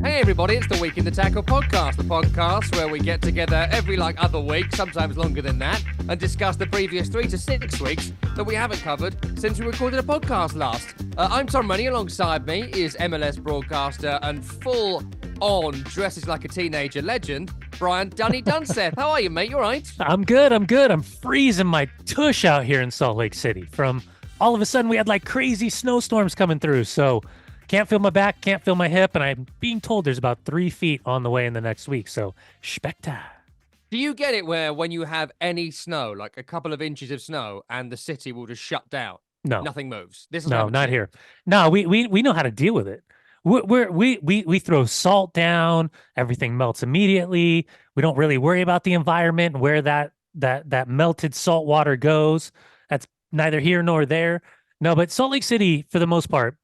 Hey everybody, it's the Week in the Tackle podcast, the podcast where we get together every other week, sometimes longer than that, and discuss the previous 3 to 6 weeks that we haven't covered since we recorded a podcast last. I'm Tom Rennie, alongside me is MLS broadcaster and full-on dresses like a teenager legend, Brian Dunny Dunseth. How are you, mate? You all right? I'm good. I'm freezing my tush out here in Salt Lake City. From all of a sudden we had crazy snowstorms coming through, so can't feel my back, can't feel my hip, and I'm being told there's about 3 feet on the way in the next week, so spectac. Do you get it where when you have any snow, like a couple of inches of snow, and the city will just shut down? No. Nothing moves. No, not here. No, we know how to deal with it. We throw salt down, everything melts immediately. We don't really worry about the environment, where that melted salt water goes. That's neither here nor there. No, but Salt Lake City, for the most part,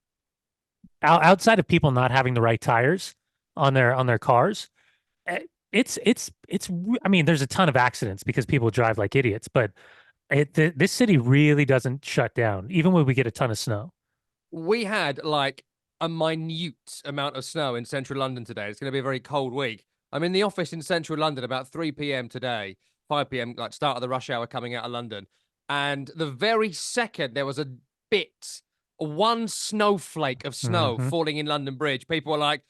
outside of people not having the right tires on their cars, it's I mean, there's a ton of accidents because people drive like idiots, but this city really doesn't shut down even when we get a ton of snow. We had a minute amount of snow in central London today. It's going to be a very cold week. I'm in the office in central London about 3 p.m. today, 5 p.m., start of the rush hour coming out of London. And the very second there was one snowflake of snow falling in London Bridge, people were like,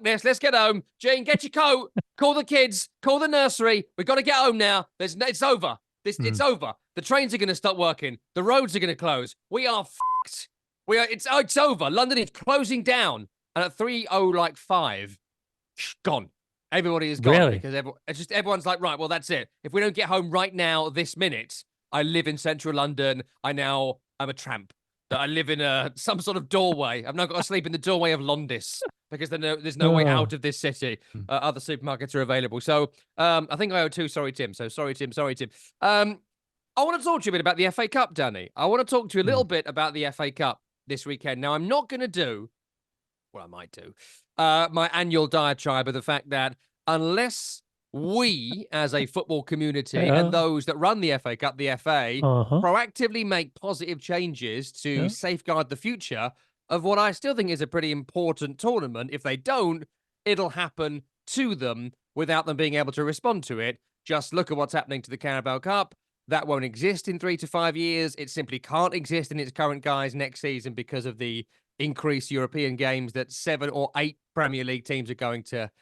let's get home. Gene, get your coat, call the kids, call the nursery. We've got to get home now. It's over. It's over. The trains are going to stop working. The roads are going to close. We are fucked. It's over. London is closing down. And at 3:05, gone. Everybody is gone. Really? Because everyone's like, right, well, that's it. If we don't get home right now, this minute, I live in central London. I'm a tramp. That I live in some sort of doorway. I've now got to sleep in the doorway of Londis because there's no way out of this city. Other supermarkets are available. So I think I owe 2. Sorry, Tim. So sorry, Tim. I want to talk to you a bit about the FA Cup, Danny. I want to talk to you a little bit about the FA Cup this weekend. Now, I'm not going to do, well, I might do, my annual diatribe of the fact that unless we, as a football community, and those that run the FA Cup, the FA, proactively make positive changes to safeguard the future of what I still think is a pretty important tournament. If they don't, it'll happen to them without them being able to respond to it. Just look at what's happening to the Carabao Cup. That won't exist in 3 to 5 years. It simply can't exist in its current guise next season because of the increased European games that 7 or 8 Premier League teams are going to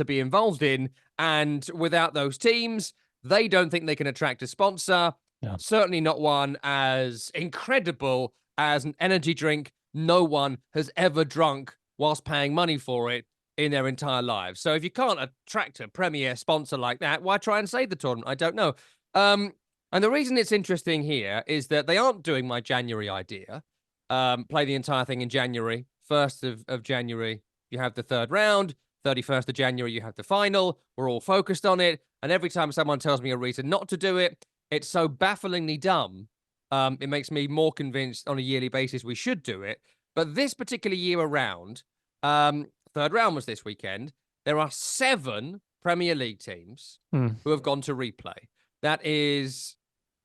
be involved in. And without those teams, they don't think they can attract a sponsor. Yeah. Certainly not one as incredible as an energy drink no one has ever drunk whilst paying money for it in their entire lives. So if you can't attract a premier sponsor like that, why try and save the tournament? I don't know. And the reason it's interesting here is that they aren't doing my January idea. Play the entire thing in January. 1st of January, you have the third round. 31st of January, you have the final. We're all focused on it. And every time someone tells me a reason not to do it, it's so bafflingly dumb. It makes me more convinced on a yearly basis we should do it. But this particular year around, third round was this weekend. There are 7 Premier League teams who have gone to replay. That is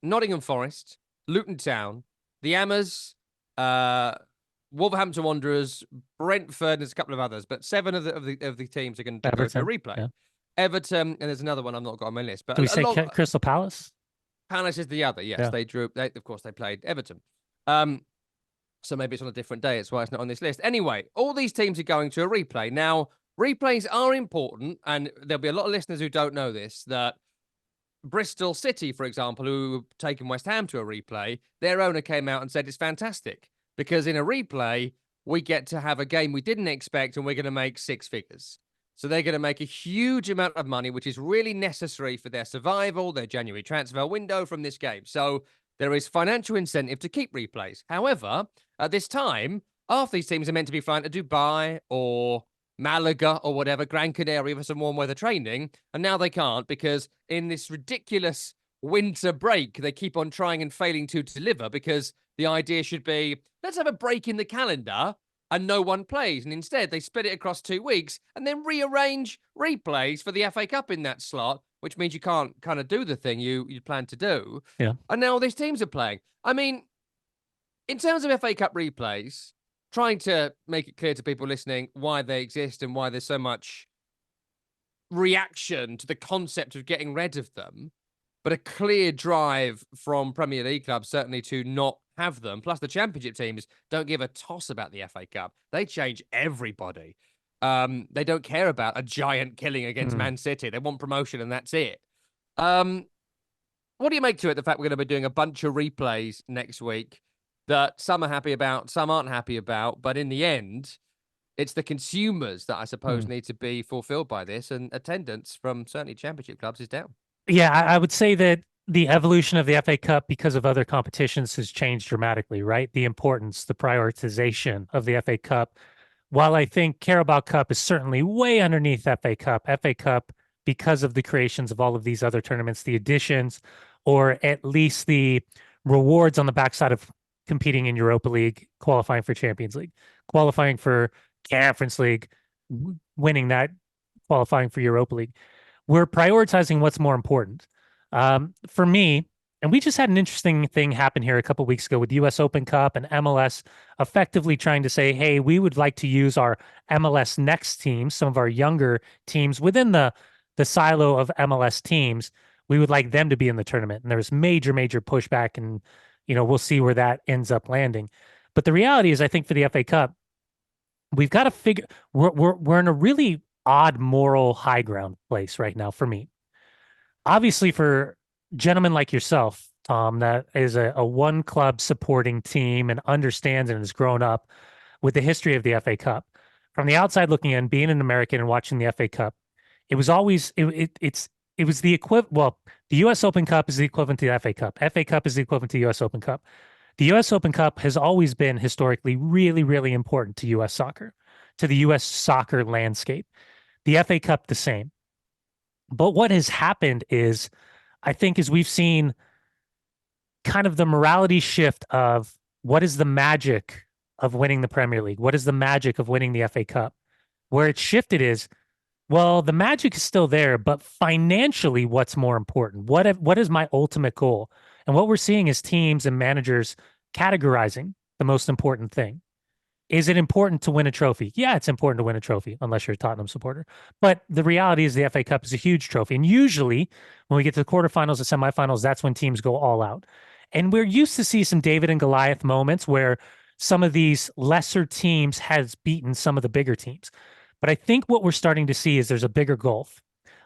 Nottingham Forest, Luton Town, the Amas, Wolverhampton Wanderers, Brentford, and there's a couple of others, but 7 of the teams are going to go to a replay. Yeah. Everton, and there's another one I've not got on my list. But do we say Crystal Palace? Palace is the other. Yes, yeah. Of course, they played Everton. So maybe it's on a different day. That's why it's not on this list. Anyway, all these teams are going to a replay. Now, replays are important, and there'll be a lot of listeners who don't know this, that Bristol City, for example, who have taken West Ham to a replay, their owner came out and said it's fantastic because in a replay, we get to have a game we didn't expect and we're going to make 6 figures. So they're going to make a huge amount of money, which is really necessary for their survival, their January transfer window from this game. So there is financial incentive to keep replays. However, at this time, half these teams are meant to be flying to Dubai or Malaga or whatever, Gran Canaria for some warm weather training. And now they can't because in this ridiculous winter break, they keep on trying and failing to deliver because the idea should be, let's have a break in the calendar and no one plays. And instead, they split it across 2 weeks and then rearrange replays for the FA Cup in that slot, which means you can't kind of do the thing you plan to do. Yeah. And now all these teams are playing. I mean, in terms of FA Cup replays, trying to make it clear to people listening why they exist and why there's so much reaction to the concept of getting rid of them, but a clear drive from Premier League clubs certainly to not have them. Plus, the Championship teams don't give a toss about the FA Cup. They change everybody. They don't care about a giant killing against Man City. They want promotion, and that's it. What do you make to it, the fact we're going to be doing a bunch of replays next week that some are happy about, some aren't happy about, but in the end, it's the consumers that I suppose need to be fulfilled by this, and attendance from certainly Championship clubs is down. Yeah, I would say that the evolution of the FA Cup because of other competitions has changed dramatically, right? The importance, the prioritization of the FA Cup. While I think Carabao Cup is certainly way underneath FA Cup, because of the creations of all of these other tournaments, the additions, or at least the rewards on the backside of competing in Europa League, qualifying for Champions League, qualifying for Conference League, winning that, qualifying for Europa League. We're prioritizing what's more important. For me, and we just had an interesting thing happen here a couple of weeks ago with the US Open Cup and MLS effectively trying to say, hey, we would like to use our MLS Next teams, some of our younger teams within the silo of MLS teams. We would like them to be in the tournament. And there was major pushback, and, we'll see where that ends up landing. But the reality is, I think for the FA Cup, we've got to figure, we're in a really odd moral high ground place right now for me. Obviously, for gentlemen like yourself, Tom, that is a one club supporting team and understands and has grown up with the history of the FA Cup. From the outside looking in, being an American and watching the FA Cup, it was always it was the equivalent. Well, the US Open Cup is the equivalent to the FA Cup. FA Cup is the equivalent to US Open Cup. The US Open Cup has always been historically really important to US soccer, to the US soccer landscape. The FA Cup, the same. But what has happened is, I think, is we've seen kind of the morality shift of what is the magic of winning the Premier League? What is the magic of winning the FA Cup? Where it's shifted is, well, the magic is still there, but financially, what's more important? What is my ultimate goal? And what we're seeing is teams and managers categorizing the most important thing. Is it important to win a trophy? Yeah, it's important to win a trophy, unless you're a Tottenham supporter. But the reality is the FA Cup is a huge trophy. And usually when we get to the quarterfinals and semifinals, that's when teams go all out. And we're used to see some David and Goliath moments where some of these lesser teams has beaten some of the bigger teams. But I think what we're starting to see is there's a bigger gulf.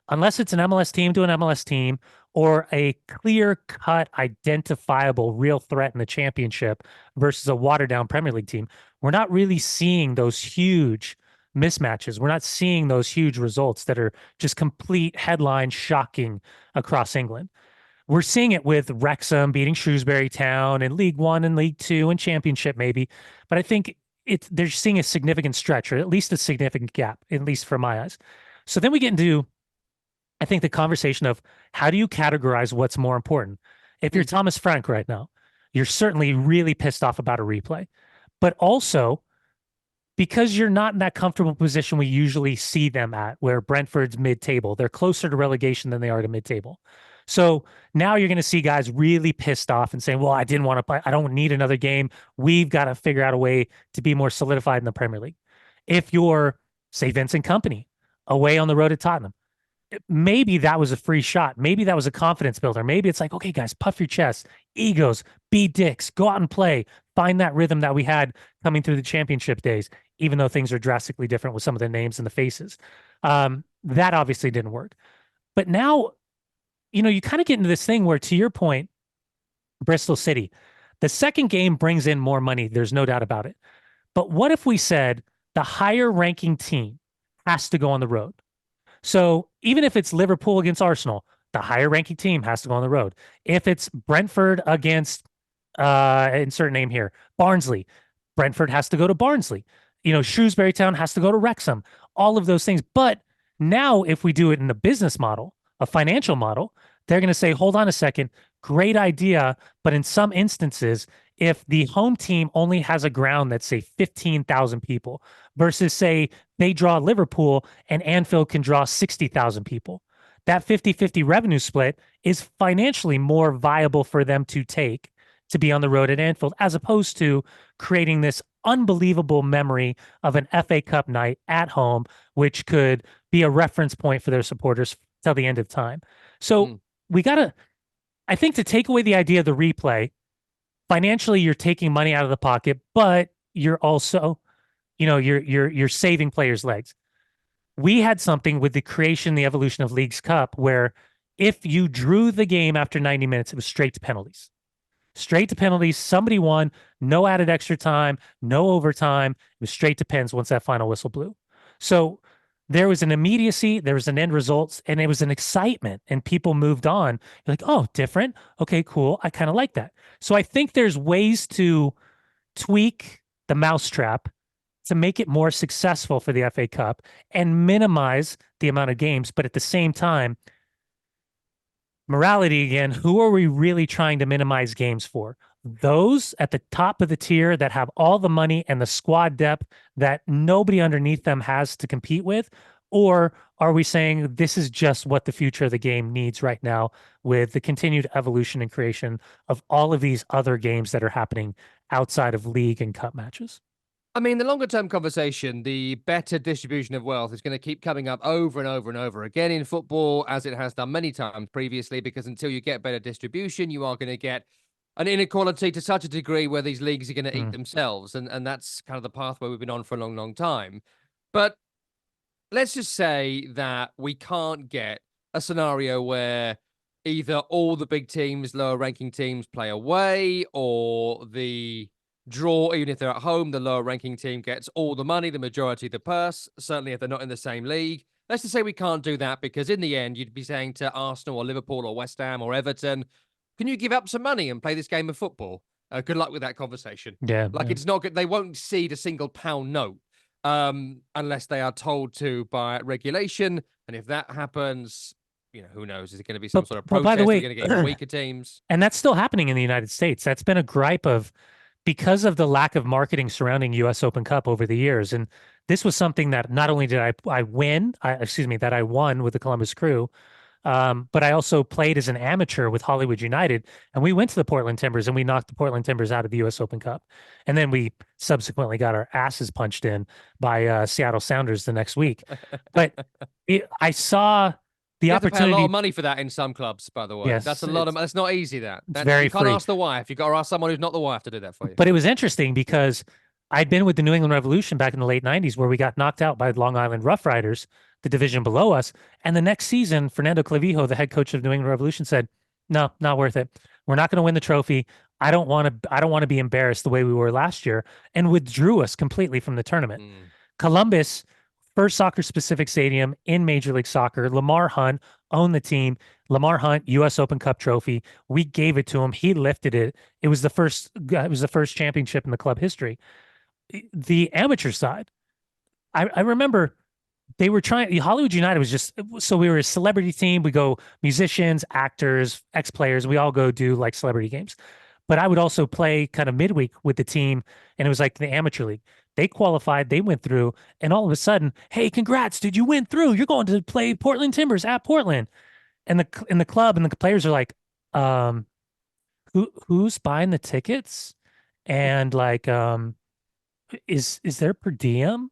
Unless it's an MLS team to an MLS team or a clear-cut, identifiable real threat in the championship versus a watered-down Premier League team, we're not really seeing those huge mismatches. We're not seeing those huge results that are just complete headline shocking across England. We're seeing it with Wrexham beating Shrewsbury Town in League One and League Two and Championship maybe. But I think they're seeing a significant stretch, or at least a significant gap, at least for my eyes. So then we get into, I think, the conversation of how do you categorize what's more important? If you're Thomas Frank right now, you're certainly really pissed off about a replay. But also, because you're not in that comfortable position we usually see them at, where Brentford's mid-table, they're closer to relegation than they are to mid-table. So now you're going to see guys really pissed off and saying, well, I didn't want to play. I don't need another game. We've got to figure out a way to be more solidified in the Premier League. If you're, say, Vincent Kompany, away on the road at Tottenham, maybe that was a free shot. Maybe that was a confidence builder. Maybe it's like, okay, guys, puff your chest, egos, be dicks, go out and play, find that rhythm that we had coming through the championship days, even though things are drastically different with some of the names and the faces. That obviously didn't work. But now, you kind of get into this thing where, to your point, Bristol City, the second game brings in more money. There's no doubt about it. But what if we said the higher ranking team has to go on the road? So even if it's Liverpool against Arsenal, the higher ranking team has to go on the road. If it's Brentford against, insert name here, Barnsley, Brentford has to go to Barnsley. Shrewsbury Town has to go to Wrexham, all of those things. But now if we do it in a business model, a financial model, they're going to say, hold on a second, great idea. But in some instances, if the home team only has a ground that's, say, 15,000 people versus, say, they draw Liverpool and Anfield can draw 60,000 people, that 50-50 revenue split is financially more viable for them to take to be on the road at Anfield, as opposed to creating this unbelievable memory of an FA Cup night at home, which could be a reference point for their supporters till the end of time. So Mm. we got to, I think, to take away the idea of the replay, financially, you're taking money out of the pocket, but you're also, you're saving players' legs. We had something with the creation, the evolution of Leagues Cup, where if you drew the game after 90 minutes, it was straight to penalties. Straight to penalties. Somebody won. No added extra time. No overtime. It was straight to pens once that final whistle blew. So there was an immediacy. There was an end result, and it was an excitement, and people moved on. You're like, oh, different. Okay, cool. I kind of like that. So I think there's ways to tweak the mousetrap to make it more successful for the FA Cup and minimize the amount of games. But at the same time, morality again, who are we really trying to minimize games for? Those at the top of the tier that have all the money and the squad depth that nobody underneath them has to compete with? Or are we saying this is just what the future of the game needs right now with the continued evolution and creation of all of these other games that are happening outside of league and cup matches? I mean, the longer term conversation, the better distribution of wealth is going to keep coming up over and over and over again in football, as it has done many times previously, because until you get better distribution, you are going to get an inequality to such a degree where these leagues are going to eat themselves. And that's kind of the pathway we've been on for a long, long time. But let's just say that we can't get a scenario where either all the big teams, lower ranking teams play away, or the draw, even if they're at home, the lower ranking team gets all the money, the majority of the purse, certainly if they're not in the same league. Let's just say we can't do that, because in the end, you'd be saying to Arsenal or Liverpool or West Ham or Everton, can you give up some money and play this game of football? Good luck with that conversation. Yeah, Like, yeah. it's not good. They won't cede a single pound note unless they are told to by regulation. And if that happens, who knows? Is it going to be some sort of But by protest? the Are we way, going to get even weaker teams? and that's still happening in the United States. That's been a gripe of because of the lack of marketing surrounding US Open Cup over the years. And this was something that not only did I win, that I won with the Columbus Crew, but I also played as an amateur with Hollywood United, and we went to the Portland Timbers and we knocked the Portland Timbers out of the US Open Cup. And then we subsequently got our asses punched in by Seattle Sounders the next week. But I saw the You have to pay a lot opportunity. of money for that in some clubs, by the way. Yes, That's a lot of. That's not easy. It's very You can't free. ask the wife. You got to ask someone who's not the wife to do that for you. But it was interesting because I'd been with the New England Revolution back in the late 90s where we got knocked out by Long Island Rough Riders, the division below us. And the next season, Fernando Clavijo, the head coach of New England Revolution, said, no, not worth it. We're not going to win the trophy. I don't want to be embarrassed the way we were last year, and withdrew us completely from the tournament. Columbus, first soccer specific stadium in Major League Soccer. Lamar Hunt owned the team. Lamar Hunt, US Open Cup trophy. We gave it to him. He lifted it. It was the first championship in the club history. The amateur side, I remember they were trying. Hollywood United was just so we were a celebrity team. We go musicians, actors, ex-players. We all go do like celebrity games. But I would also play kind of midweek with the team, and it was like the amateur league. They qualified, they went through, and all of a sudden, hey, congrats, dude, you went through. You're going to play Portland Timbers at Portland. And the club and the players are like, who's buying the tickets? And like, is there per diem?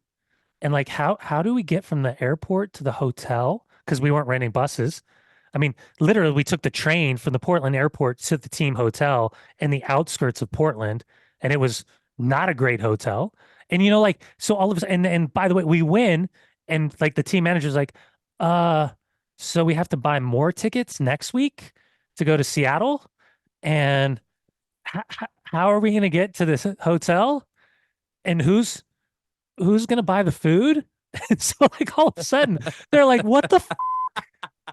And like, how do we get from the airport to the hotel? Because we weren't renting buses. I mean, literally, we took the train from the Portland airport to the team hotel in the outskirts of Portland, and it was not a great hotel. And like, so all of us, and by the way, we win, and like the team manager's like, so we have to buy more tickets next week to go to Seattle, and how are we going to get to this hotel? And who's going to buy the food? And so like all of a sudden they're like, what the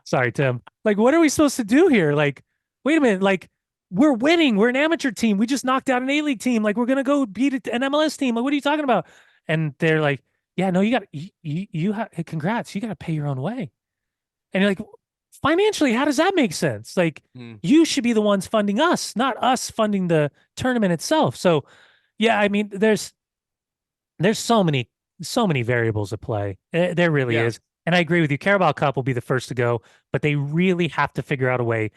sorry, Tim. Like, what are we supposed to do here? Like, wait a minute. Like, we're winning. We're an amateur team. We just knocked out an A-League team. Like, we're going to go beat an MLS team. Like, what are you talking about? And they're like, yeah, no, you have, congrats. You got to pay your own way. And you're like, financially, how does that make sense? Like, you should be the ones funding us, not us funding the tournament itself. So, yeah, I mean, there's so many variables at play. There really is. And I agree with you. Carabao Cup will be the first to go, but they really have to figure out a way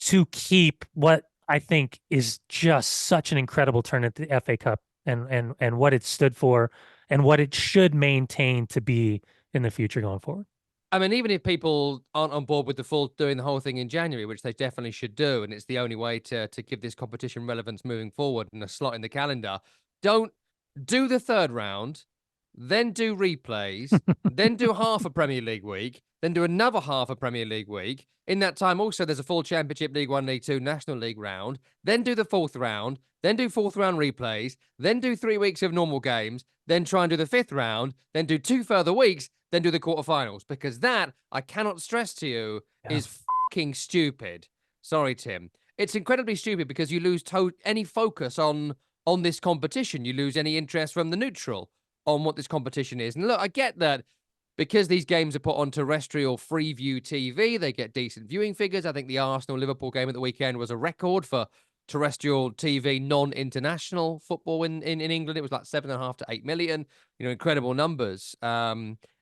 to keep what I think is just such an incredible tournament, the FA Cup, and what it stood for and what it should maintain to be in the future going forward. I mean, even if people aren't on board with the full doing the whole thing in January, which they definitely should do, and it's the only way to give this competition relevance moving forward and a slot in the calendar, don't do the third round, then do replays, then do half a Premier League week, then do another half a Premier League week. In that time, also, there's a full Championship, League One, League Two, National League round, then do the fourth round, then do fourth round replays, then do 3 weeks of normal games, then try and do the fifth round, then do 2 further weeks, then do the quarterfinals, because that, I cannot stress to you, is fucking stupid. Sorry, Tim. It's incredibly stupid because you lose any focus on this competition. You lose any interest from the neutral on what this competition is. And look, I get that because these games are put on terrestrial Freeview TV, they get decent viewing figures. I think the Arsenal-Liverpool game at the weekend was a record for terrestrial TV non-international football in England. It was like 7.5 to 8 million, incredible numbers.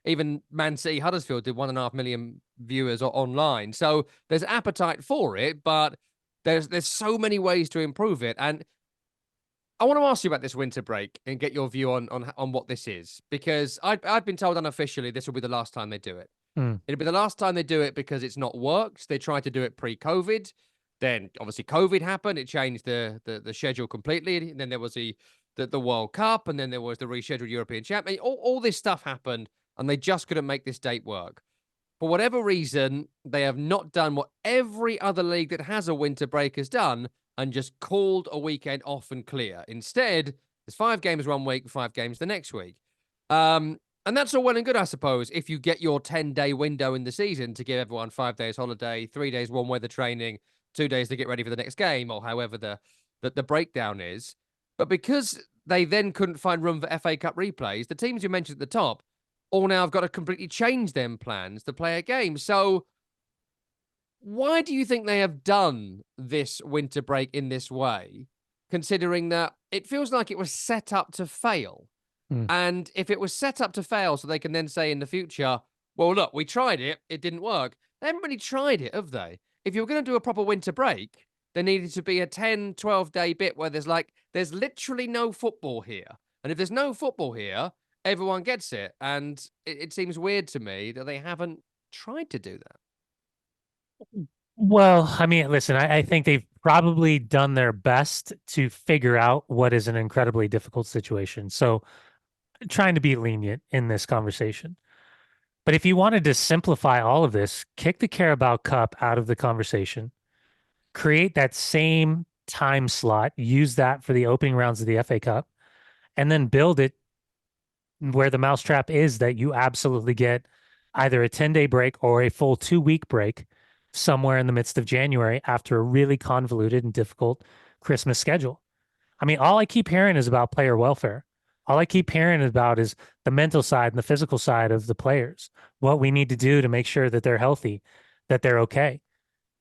Even Man City Huddersfield did 1.5 million viewers online. So there's appetite for it, but there's so many ways to improve it. And I want to ask you about this winter break and get your view on what this is, because I've been told unofficially this will be the last time they do it. It'll be the last time they do it because it's not worked. They tried to do it pre-COVID. Then obviously COVID happened. It changed the schedule completely. And then there was the World Cup, and then there was the rescheduled European Championship. All this stuff happened, and they just couldn't make this date work. For whatever reason, they have not done what every other league that has a winter break has done and just called a weekend off and clear. Instead, there's 5 games one week, 5 games the next week. And that's all well and good, I suppose, if you get your 10-day window in the season to give everyone 5 days holiday, 3 days warm weather training, 2 days to get ready for the next game, or however the breakdown is. But because they then couldn't find room for FA Cup replays, the teams you mentioned at the top all now have got to completely change them plans to play a game. So why do you think they have done this winter break in this way, considering that it feels like it was set up to fail? And if it was set up to fail so they can then say in the future, well, look, we tried it, it didn't work. They haven't really tried it, have they? If you were going to do a proper winter break, there needed to be a 10, 12-day bit where there's literally no football here. And if there's no football here, everyone gets it. And it seems weird to me that they haven't tried to do that. Well, I mean, listen, I think they've probably done their best to figure out what is an incredibly difficult situation. So trying to be lenient in this conversation. But if you wanted to simplify all of this, kick the Carabao Cup out of the conversation, create that same time slot, use that for the opening rounds of the FA Cup, and then build it where the mousetrap is that you absolutely get either a 10-day break or a full 2-week break somewhere in the midst of January after a really convoluted and difficult Christmas schedule. I mean, all I keep hearing is about player welfare. All I keep hearing about is the mental side and the physical side of the players, what we need to do to make sure that they're healthy, that they're okay.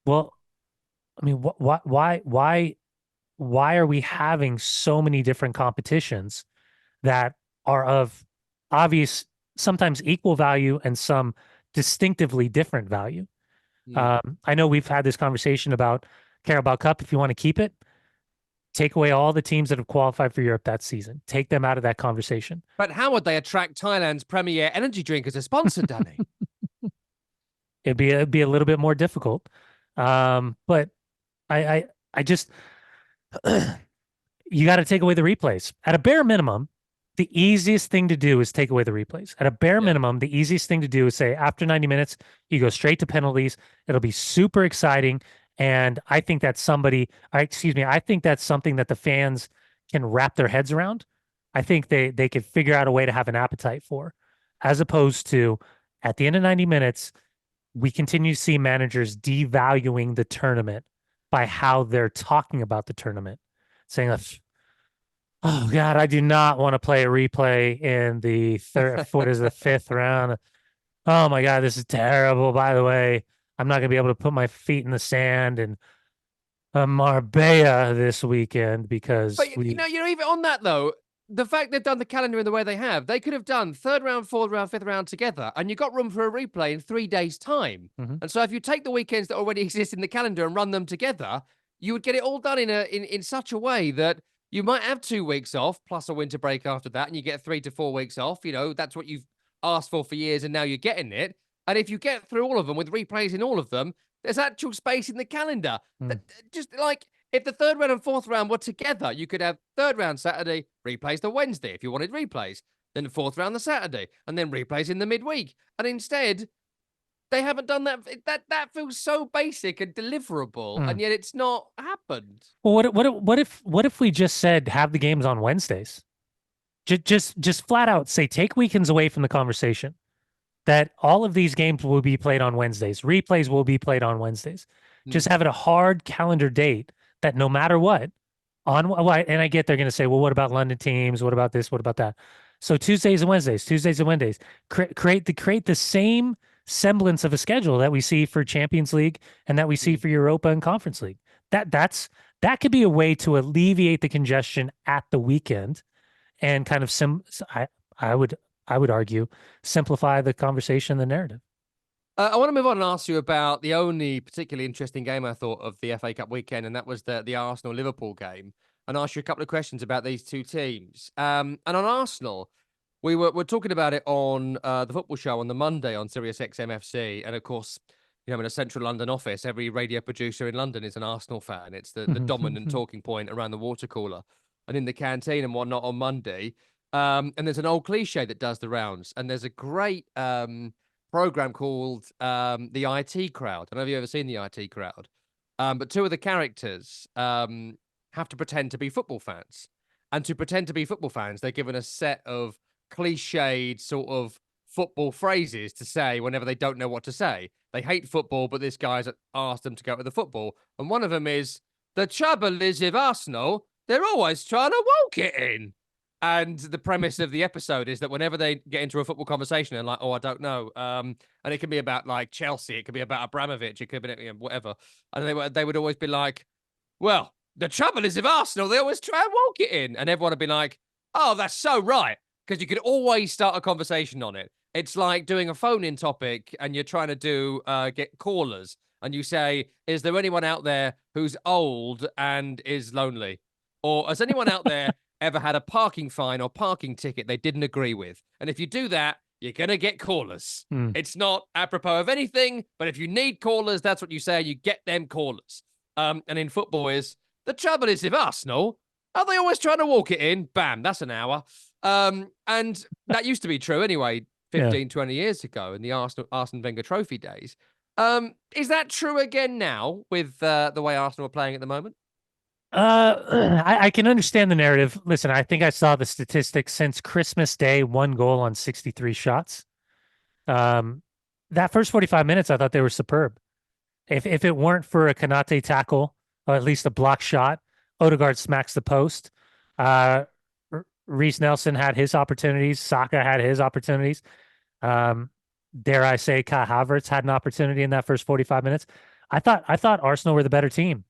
Well, I mean, why are we having so many different competitions that are of obvious, sometimes equal value and some distinctively different value? I know we've had this conversation about Carabao Cup. If you want to keep it, take away all the teams that have qualified for Europe that season. Take them out of that conversation. But how would they attract Thailand's premier energy drink as a sponsor, Dunny? It'd be a little bit more difficult. But I just you got to take away the replays. At a bare minimum, the easiest thing to do is take away the replays. At a bare minimum, the easiest thing to do is say after 90 minutes, you go straight to penalties. It'll be super exciting. And I think that's I think that's something that the fans can wrap their heads around. I think they could figure out a way to have an appetite for, as opposed to at the end of 90 minutes, we continue to see managers devaluing the tournament by how they're talking about the tournament, saying, oh God, I do not want to play a replay in the fifth round. Oh my God, this is terrible. By the way, I'm not going to be able to put my feet in the sand in Marbella this weekend because But even on that though, the fact they've done the calendar in the way they have, they could have done 3rd round, 4th round, 5th round together, and you got room for a replay in 3 days' time. And so if you take the weekends that already exist in the calendar and run them together, you would get it all done in such a way that you might have 2 weeks off plus a winter break after that, and you get 3 to 4 weeks off. That's what you've asked for years, and now you're getting it. And if you get through all of them with replays in all of them, there's actual space in the calendar. Mm. Just like if the third round and fourth round were together, you could have third round Saturday, replays the Wednesday if you wanted replays, then the fourth round the Saturday, and then replays in the midweek. And instead, they haven't done that. That feels so basic and deliverable, and yet it's not happened. Well, what if we just said have the games on Wednesdays? Just flat out say take weekends away from the conversation. That all of these games will be played on Wednesdays. Replays will be played on Wednesdays. Just have it a hard calendar date that no matter what, and I get they're going to say, well, what about London teams? What about this? What about that? So Tuesdays and Wednesdays. Create the same semblance of a schedule that we see for Champions League and that we see for Europa and Conference League. That could be a way to alleviate the congestion at the weekend and kind of I would argue simplify the conversation, the narrative. I want to move on and ask you about the only particularly interesting game I thought of the FA Cup weekend, and that was the Arsenal-Liverpool game, and ask you a couple of questions about these two teams. And on Arsenal, we're talking about it on the football show on the Monday on Sirius XM FC, and of course, in a central London office, every radio producer in London is an Arsenal fan. It's the dominant talking point around the water cooler and in the canteen and whatnot on Monday. And there's an old cliche that does the rounds, and there's a great program called the IT Crowd. I don't know if you've ever seen the IT Crowd, but two of the characters have to pretend to be football fans, and to pretend to be football fans, they're given a set of cliched sort of football phrases to say whenever they don't know what to say. They hate football, but this guy's asked them to go to the football, and one of them is, "The trouble is with Arsenal, they're always trying to walk it in." And the premise of the episode is that whenever they get into a football conversation, they're like, "Oh, I don't know," and it can be about like Chelsea, it could be about Abramovich, it could be whatever, and they would always be like, "Well, the trouble is with Arsenal, they always try and walk it in," and everyone would be like, "Oh, that's so right," because you could always start a conversation on it. It's like doing a phone-in topic, and you're trying to get callers, and you say, "Is there anyone out there who's old and is lonely, or has anyone out there ever had a parking fine or parking ticket they didn't agree with?" And if you do that, you're going to get callers. It's not apropos of anything, but if you need callers, that's what you say. You get them callers. And in football is, "The trouble is with Arsenal, are they always trying to walk it in?" Bam, that's an hour. And that used to be true anyway, 15, 20 years ago in the Arsene Wenger Trophy days. Is that true again now with the way Arsenal are playing at the moment? I can understand the narrative. Listen, I think I saw the statistics since Christmas Day, 1 goal on 63 shots. That first 45 minutes, I thought they were superb. If it weren't for a Kanate tackle, or at least a block shot, Odegaard smacks the post. Reece Nelson had his opportunities. Saka had his opportunities. Dare I say, Kai Havertz had an opportunity in that first 45 minutes. I thought Arsenal were the better team.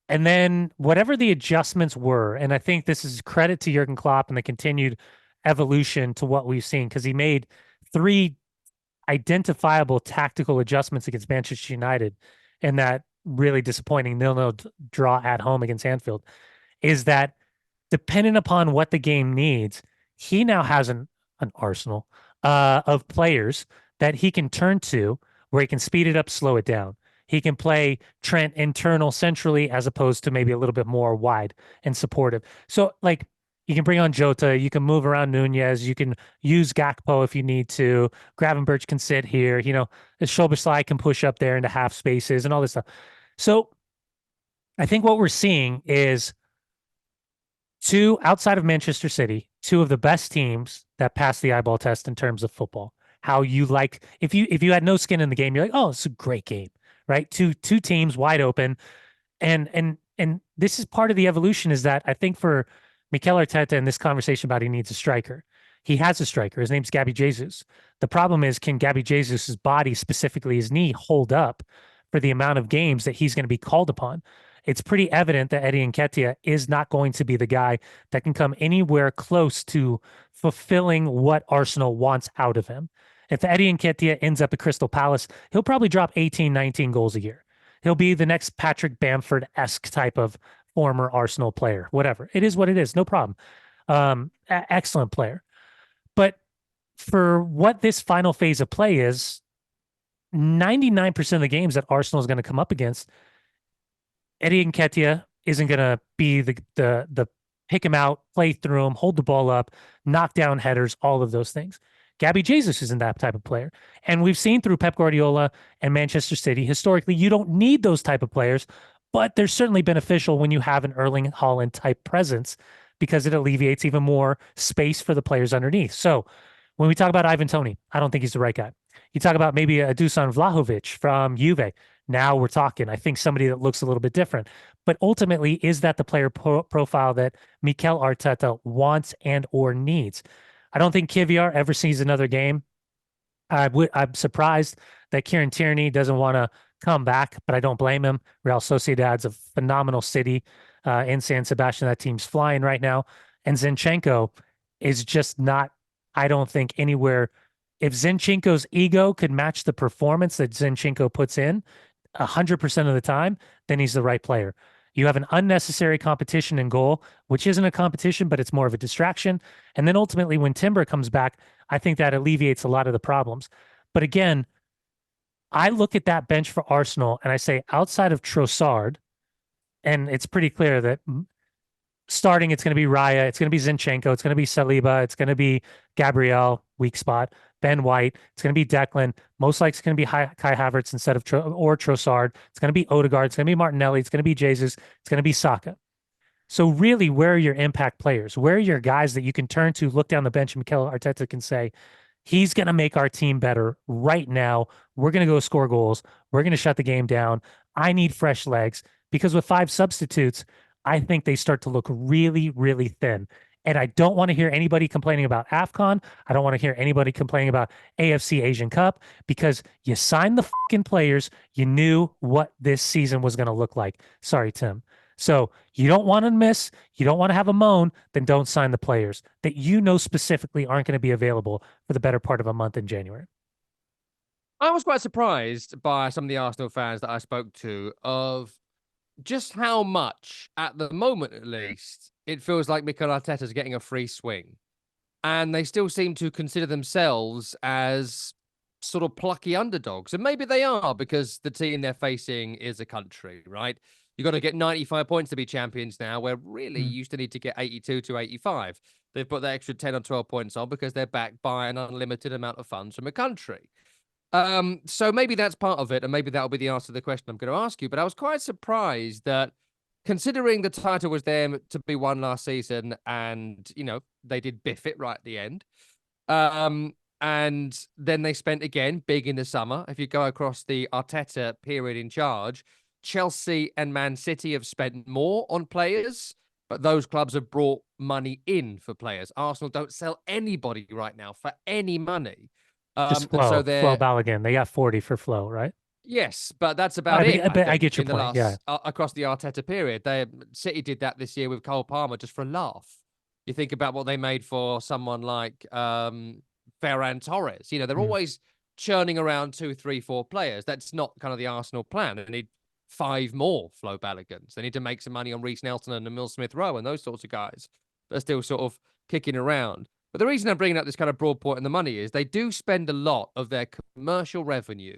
And then whatever the adjustments were, and I think this is credit to Jurgen Klopp and the continued evolution to what we've seen, because he made 3 identifiable tactical adjustments against Manchester United in that really disappointing 0-0 draw at home against Anfield, is that depending upon what the game needs, he now has an arsenal of players that he can turn to where he can speed it up, slow it down. He can play Trent internal centrally as opposed to maybe a little bit more wide and supportive. So, like, you can bring on Jota, you can move around Nunez, you can use Gakpo if you need to. Gravenberch can sit here, the Szoboszlai can push up there into half spaces and all this stuff. So, I think what we're seeing is outside of Manchester City, 2 of the best teams that pass the eyeball test in terms of football. How you like, if you had no skin in the game, you're like, oh, it's a great game. Right, two teams wide open, and this is part of the evolution. Is that I think for Mikel Arteta in this conversation about he needs a striker, he has a striker. His name's Gabby Jesus. The problem is, can Gabby Jesus's body, specifically his knee, hold up for the amount of games that he's going to be called upon? It's pretty evident that Eddie Nketiah is not going to be the guy that can come anywhere close to fulfilling what Arsenal wants out of him. If Eddie Nketiah ends up at Crystal Palace, he'll probably drop 18, 19 goals a year. He'll be the next Patrick Bamford-esque type of former Arsenal player, whatever. It is what it is. No problem. Excellent player. But for what this final phase of play is, 99% of the games that Arsenal is going to come up against, Eddie Nketiah isn't going to be the pick him out, play through him, hold the ball up, knock down headers, all of those things. Gabby Jesus isn't that type of player. And we've seen through Pep Guardiola and Manchester City, historically, you don't need those type of players, but they're certainly beneficial when you have an Erling Haaland type presence because it alleviates even more space for the players underneath. So when we talk about Ivan Toney, I don't think he's the right guy. You talk about maybe a Dusan Vlahovic from Juve. Now we're talking, I think, somebody that looks a little bit different. But ultimately, is that the player profile that Mikel Arteta wants and or needs? I don't think Kivior ever sees another game. I'm surprised that Kieran Tierney doesn't want to come back, but I don't blame him. Real Sociedad's a phenomenal city in San Sebastian. That team's flying right now. And Zinchenko is just not, I don't think, anywhere. If Zinchenko's ego could match the performance that Zinchenko puts in 100% of the time, then he's the right player. You have an unnecessary competition in goal, which isn't a competition, but it's more of a distraction. And then ultimately, when Timber comes back, I think that alleviates a lot of the problems. But again, I look at that bench for Arsenal and I say, outside of Trossard, and it's pretty clear that starting, it's going to be Raya, it's going to be Zinchenko, it's going to be Saliba, it's going to be Gabriel, weak spot, Ben White, it's going to be Declan. Most likely it's going to be Kai Havertz instead of Trossard. It's going to be Odegaard, it's going to be Martinelli, it's going to be Jesus, it's going to be Saka. So really, where are your impact players? Where are your guys that you can turn to, look down the bench, and Mikel Arteta can say, he's going to make our team better right now. We're going to go score goals. We're going to shut the game down. I need fresh legs because with 5 substitutes, I think they start to look really, really thin. And I don't want to hear anybody complaining about AFCON. I don't want to hear anybody complaining about AFC Asian Cup because you signed the fucking players. You knew what this season was going to look like. Sorry, Tim. So you don't want to miss, you don't want to have a moan, then don't sign the players that you know specifically aren't going to be available for the better part of a month in January. I was quite surprised by some of the Arsenal fans that I spoke to of just how much, at the moment at least, it feels like Mikel Arteta's getting a free swing. And they still seem to consider themselves as sort of plucky underdogs. And maybe they are because the team they're facing is a country, right? You got to get 95 points to be champions now, where really you used to need to get 82 to 85. They've put the extra 10 or 12 points on because they're backed by an unlimited amount of funds from a country. So maybe that's part of it, and maybe that'll be the answer to the question I'm going to ask you. But I was quite surprised that, considering the title was there to be won last season, and they did biff it right at the end, and then they spent again big in the summer. If you go across the Arteta period in charge, Chelsea and Man City have spent more on players, but those clubs have brought money in for players. Arsenal don't sell anybody right now for any money. Just And so Flo Balogun. They got 40 for Flo, right? Yes, but that's about it. I get your point. Yeah. Across the Arteta period, City did that this year with Cole Palmer just for a laugh. You think about what they made for someone like Ferran Torres. They're always churning around 2, 3, 4 players. That's not kind of the Arsenal plan. They need 5 more Flo Baloguns. They need to make some money on Reece Nelson and Emil Smith-Rowe and those sorts of guys that are still sort of kicking around. But the reason I'm bringing up this kind of broad point in the money is they do spend a lot of their commercial revenue,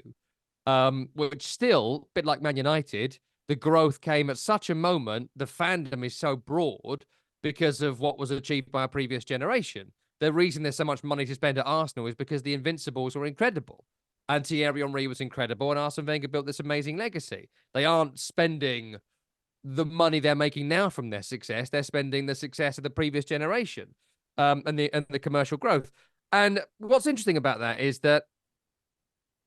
which still, a bit like Man United, the growth came at such a moment. The fandom is so broad because of what was achieved by a previous generation. The reason there's so much money to spend at Arsenal is because the Invincibles were incredible. And Thierry Henry was incredible, and Arsene Wenger built this amazing legacy. They aren't spending the money they're making now from their success. They're spending the success of the previous generation. And the commercial growth. And what's interesting about that is that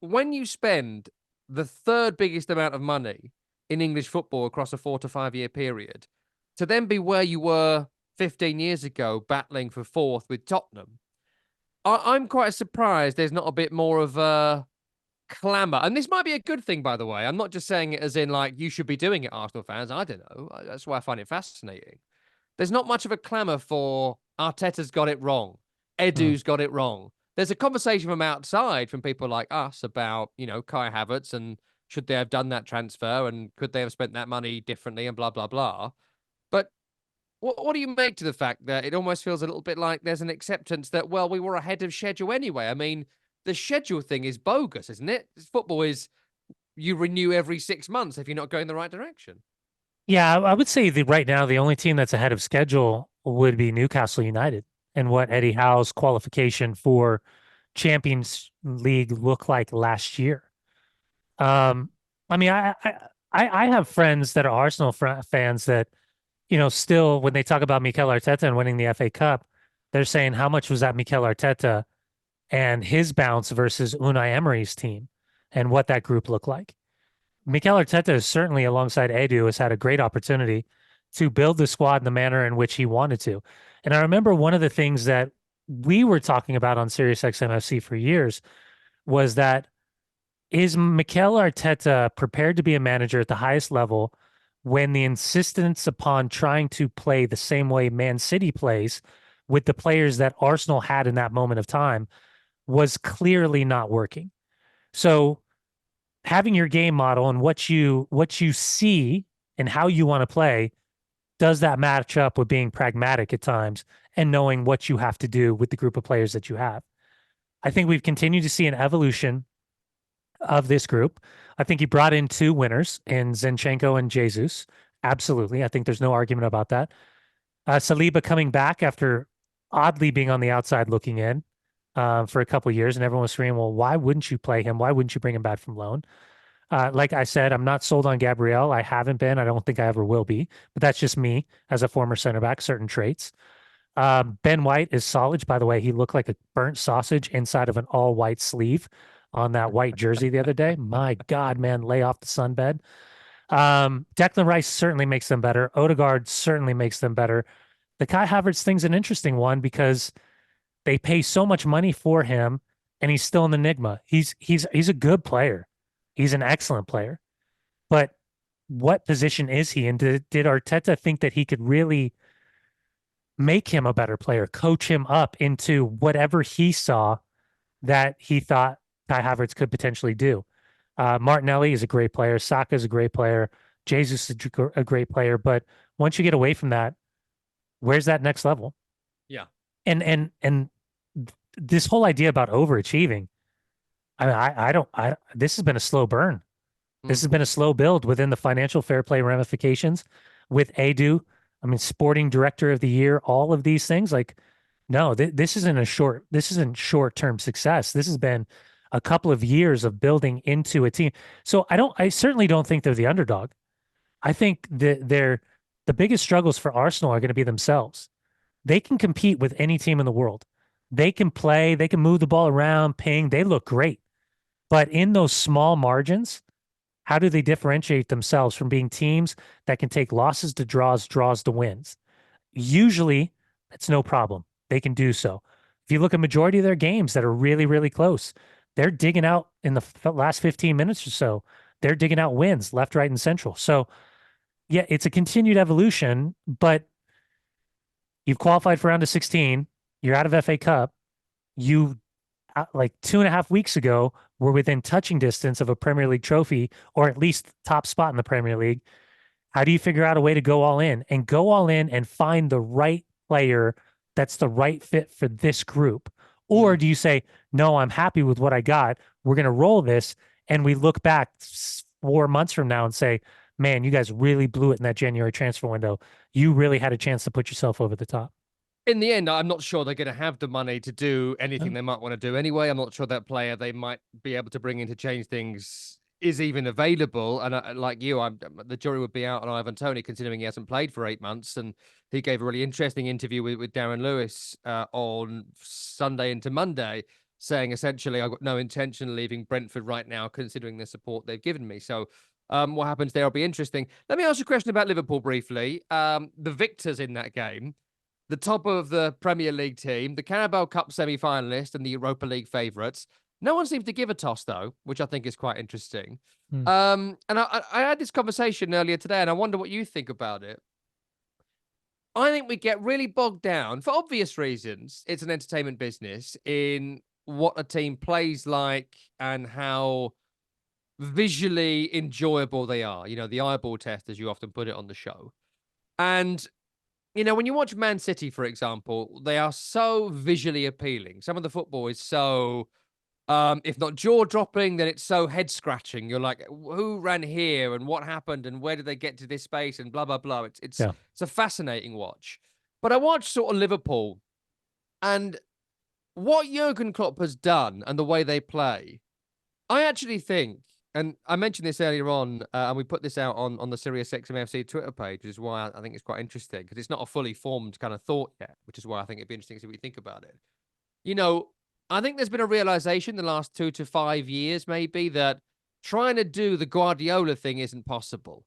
when you spend the 3rd biggest amount of money in English football across a 4 to 5 year period, to then be where you were 15 years ago, battling for 4th with Tottenham, I'm quite surprised there's not a bit more of a clamour. And this might be a good thing, by the way. I'm not just saying it as in like, you should be doing it, Arsenal fans. I don't know. That's why I find it fascinating. There's not much of a clamour for Arteta's got it wrong. Edu's got it wrong. There's a conversation from outside, from people like us, about, Kai Havertz and should they have done that transfer and could they have spent that money differently and blah, blah, blah. But what do you make to the fact that it almost feels a little bit like there's an acceptance that, well, we were ahead of schedule anyway? I mean, the schedule thing is bogus, isn't it? Football is you renew every 6 months if you're not going the right direction. Yeah, I would say that right now the only team that's ahead of schedule would be Newcastle United and what Eddie Howe's qualification for Champions League looked like last year. Um, I mean, I have friends that are Arsenal fans that, still when they talk about Mikel Arteta and winning the FA Cup, they're saying how much was that Mikel Arteta and his bounce versus Unai Emery's team and what that group looked like. Mikel Arteta is certainly alongside Edu has had a great opportunity to build the squad in the manner in which he wanted to. And I remember one of the things that we were talking about on SiriusXM FC for years was that is Mikel Arteta prepared to be a manager at the highest level when the insistence upon trying to play the same way Man City plays with the players that Arsenal had in that moment of time was clearly not working. So having your game model and what you see and how you want to play, does that match up with being pragmatic at times and knowing what you have to do with the group of players that you have? I think we've continued to see an evolution of this group. I think he brought in two winners in Zinchenko and Jesus. Absolutely. I think there's no argument about that. Saliba coming back after oddly being on the outside looking in for a couple of years, and everyone was screaming, well, why wouldn't you play him? Why wouldn't you bring him back from loan? Like I said, I'm not sold on Gabriel. I haven't been. I don't think I ever will be. But that's just me as a former center back, certain traits. Ben White is solid. By the way, he looked like a burnt sausage inside of an all white sleeve on that white jersey the other day. My God, man, lay off the sunbed. Declan Rice certainly makes them better. Odegaard certainly makes them better. The Kai Havertz thing's an interesting one because they pay so much money for him, and he's still an enigma. He's a good player. He's an excellent player. But what position is he? And did Arteta think that he could really make him a better player, coach him up into whatever he saw that he thought Kai Havertz could potentially do? Martinelli is a great player. Saka is a great player. Jesus is a great player. But once you get away from that, where's that next level? Yeah. And this whole idea about overachieving, I mean, this has been a slow burn. This has been a slow build within the financial fair play ramifications with Edu. I mean, sporting director of the year, all of these things. Like, no, this isn't short-term success. This has been a couple of years of building into a team. So I certainly don't think they're the underdog. I think that the biggest struggles for Arsenal are going to be themselves. They can compete with any team in the world. They can play, they can move the ball around, ping, they look great. But in those small margins, how do they differentiate themselves from being teams that can take losses to draws, draws to wins? Usually, it's no problem. They can do so. If you look at majority of their games that are really, really close, they're digging out in the last 15 minutes or so. They're digging out wins left, right, and central. So, yeah, it's a continued evolution, but you've qualified for round of 16. You're out of FA Cup. You, like 2.5 weeks ago, were within touching distance of a Premier League trophy, or at least top spot in the Premier League. How do you figure out a way to go all in and find the right player that's the right fit for this group? Or do you say, no, I'm happy with what I got. We're going to roll this. And we look back 4 months from now and say, man, you guys really blew it in that January transfer window. You really had a chance to put yourself over the top. In the end, I'm not sure they're going to have the money to do anything they might want to do anyway. I'm not sure that player they might be able to bring in to change things is even available. And like you, the jury would be out on Ivan Toney, considering he hasn't played for 8 months. And he gave a really interesting interview with Darren Lewis on Sunday into Monday, saying essentially, I've got no intention of leaving Brentford right now, considering the support they've given me. So what happens there will be interesting. Let me ask you a question about Liverpool briefly. The victors in that game, the top of the Premier League team, the Carabao Cup semi-finalist and the Europa League favourites. No one seems to give a toss, though, which I think is quite interesting. And I had this conversation earlier today, and I wonder what you think about it. I think we get really bogged down, for obvious reasons, it's an entertainment business, in what a team plays like and how visually enjoyable they are. You know, the eyeball test, as you often put it on the show. And when you watch Man City, for example, they are so visually appealing. Some of the football is so, if not jaw-dropping, then it's so head-scratching. You're like, who ran here and what happened and where did they get to this space and blah, blah, blah. Yeah. It's a fascinating watch. But I watched sort of Liverpool, and what Jurgen Klopp has done and the way they play, I actually think, and I mentioned this earlier on, and we put this out on the Sirius XM FC Twitter page, which is why I think it's quite interesting, because it's not a fully formed kind of thought yet, which is why I think it'd be interesting to see what you think about it. I think there's been a realization the last 2 to 5 years, maybe, that trying to do the Guardiola thing isn't possible.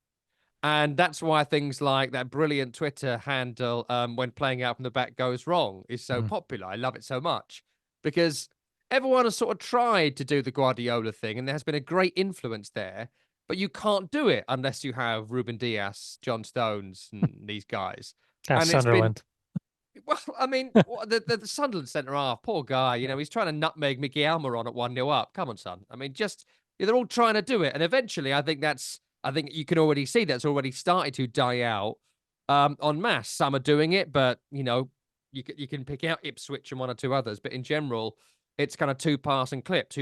And that's why things like that brilliant Twitter handle, when playing out from the back goes wrong, is so popular. I love it so much because everyone has sort of tried to do the Guardiola thing, and there has been a great influence there, but you can't do it unless you have Ruben Dias, John Stones, and these guys. That's And it's been, Sunderland. well, I mean, the Sunderland centre half, poor guy, he's trying to nutmeg Mickey Almiron at 1-0 up. Come on, son. I mean, they're all trying to do it. And eventually, I think you can already see that's already started to die out en masse. Some are doing it, but, you can pick out Ipswich and one or two others. But in general, it's kind of two pass and clip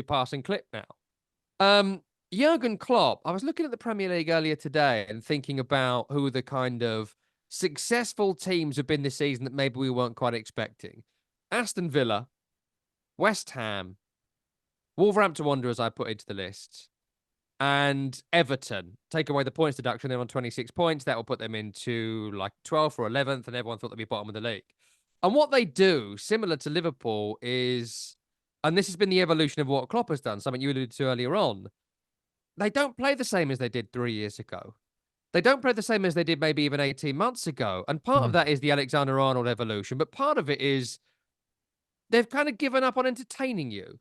now. Jurgen Klopp, I was looking at the Premier League earlier today and thinking about who the kind of successful teams have been this season that maybe we weren't quite expecting. Aston Villa, West Ham, Wolverhampton Wanderers I put into the list, and Everton. Take away the points deduction, they're on 26 points. That will put them into like 12th or 11th, and everyone thought they'd be bottom of the league. And what they do, similar to Liverpool, is, and this has been the evolution of what Klopp has done, something you alluded to earlier on, they don't play the same as they did 3 years ago. They don't play the same as they did maybe even 18 months ago. And part of that is the Alexander-Arnold evolution, but part of it is they've kind of given up on entertaining you.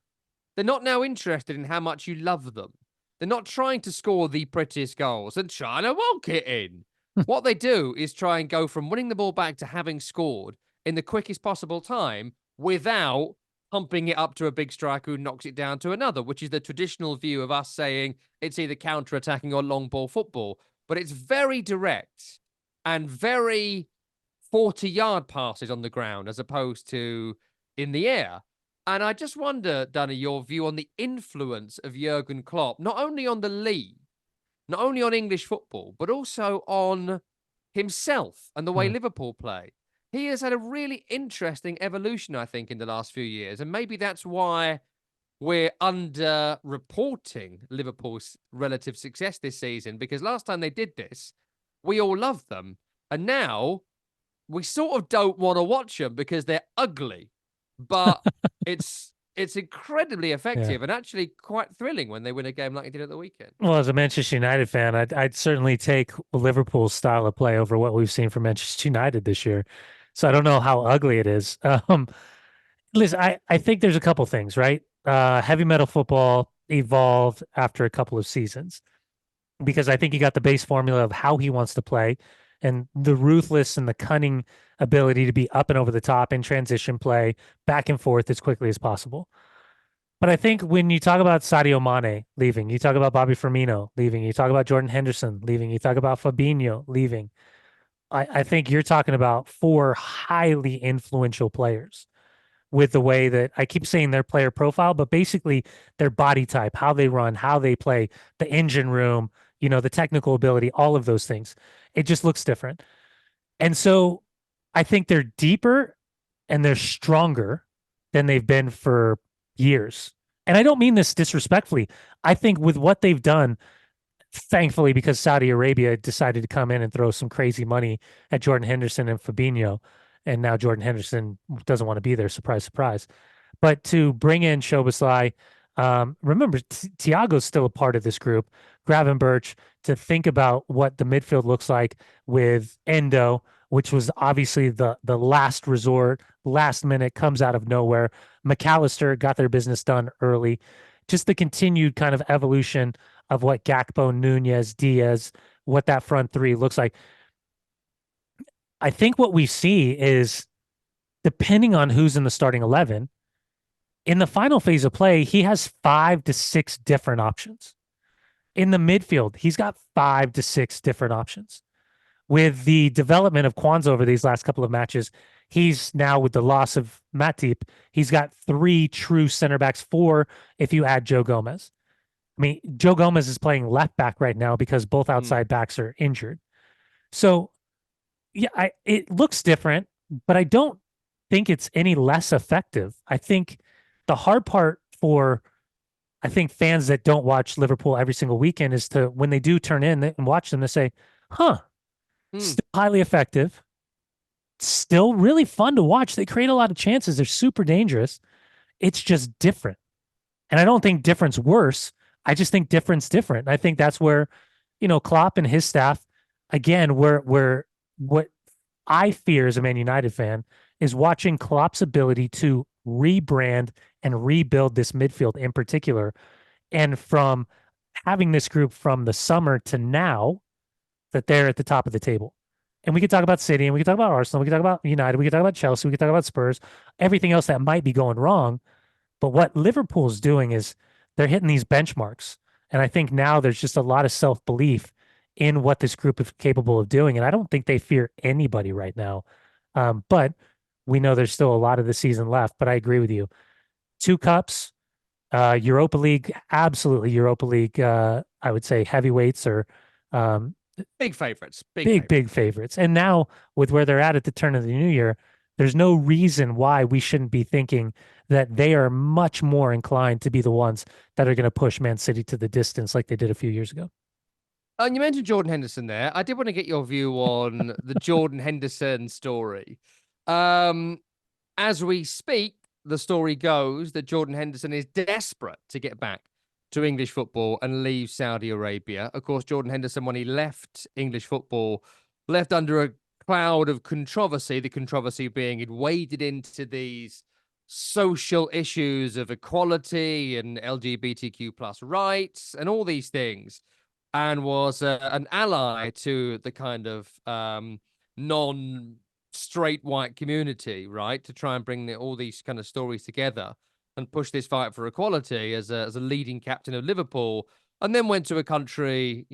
They're not now interested in how much you love them. They're not trying to score the prettiest goals and trying to walk it in. What they do is try and go from winning the ball back to having scored in the quickest possible time without pumping it up to a big striker who knocks it down to another, which is the traditional view of us saying it's either counter-attacking or long ball football. But it's very direct and very 40-yard passes on the ground as opposed to in the air. And I just wonder, Dunny, your view on the influence of Jurgen Klopp, not only on the league, not only on English football, but also on himself and the way Liverpool play. He has had a really interesting evolution, I think, in the last few years. And maybe that's why we're under-reporting Liverpool's relative success this season, because last time they did this, we all loved them. And now we sort of don't want to watch them because they're ugly. But it's incredibly effective and actually quite thrilling when they win a game like they did at the weekend. Well, as a Manchester United fan, I'd certainly take Liverpool's style of play over what we've seen from Manchester United this year. So I don't know how ugly it is. Listen, I think there's a couple things, right? Heavy metal football evolved after a couple of seasons because I think he got the base formula of how he wants to play and the ruthless and the cunning ability to be up and over the top in transition play, back and forth as quickly as possible. But I think when you talk about Sadio Mane leaving, you talk about Bobby Firmino leaving, you talk about Jordan Henderson leaving, you talk about Fabinho leaving, I think you're talking about four highly influential players with the way that I keep saying their player profile, but basically their body type, how they run, how they play, the engine room, the technical ability, all of those things. It just looks different. And so I think they're deeper and they're stronger than they've been for years. And I don't mean this disrespectfully. I think with what they've done, thankfully, because Saudi Arabia decided to come in and throw some crazy money at Jordan Henderson and Fabinho, and now Jordan Henderson doesn't want to be there. Surprise, surprise. But to bring in Szoboszlai, remember, Thiago's still a part of this group. Gravenberch, to think about what the midfield looks like with Endo, which was obviously the last resort, last minute, comes out of nowhere. McAllister got their business done early. Just the continued kind of evolution of what Gakpo, Nunez, Diaz, what that front three looks like. I think what we see is, depending on who's in the starting 11, in the final phase of play, he has 5 to 6 different options. In the midfield, he's got 5 to 6 different options. with the development of Kwanzaa over these last couple of matches, he's now with the loss of Matip, he's got 3 true center backs, 4 if you add Joe Gomez. I mean, Joe Gomez is playing left back right now because both outside backs are injured. So yeah, it looks different, but I don't think it's any less effective. I think the hard part for I think fans that don't watch Liverpool every single weekend is to when they do turn in and watch them to say, "Huh, still highly effective, still really fun to watch. They create a lot of chances. They're super dangerous. It's just different." And I don't think difference worse. I just think difference different. I think that's where, Klopp and his staff, again, where what I fear as a Man United fan is watching Klopp's ability to rebrand and rebuild this midfield in particular. And from having this group from the summer to now that they're at the top of the table. And we could talk about City and we could talk about Arsenal, we could talk about United, we could talk about Chelsea, we could talk about Spurs, everything else that might be going wrong. But what Liverpool's doing is they're hitting these benchmarks. And I think now there's just a lot of self-belief in what this group is capable of doing. And I don't think they fear anybody right now. But we know there's still a lot of the season left. But I agree with you. 2 cups, Europa League, absolutely Europa League. I would say heavyweights or big favorites, big favorites. And now with where they're at the turn of the new year, there's no reason why we shouldn't be thinking that they are much more inclined to be the ones that are going to push Man City to the distance like they did a few years ago. And you mentioned Jordan Henderson there. I did want to get your view on the Jordan Henderson story. As we speak, the story goes that Jordan Henderson is desperate to get back to English football and leave Saudi Arabia. Of course, Jordan Henderson, when he left English football, left under a cloud of controversy, the controversy being he'd waded into these social issues of equality and LGBTQ plus rights and all these things, and was an ally to the kind of non-straight white community, right, to try and bring all these kind of stories together and push this fight for equality as a leading captain of Liverpool, and then went to a country,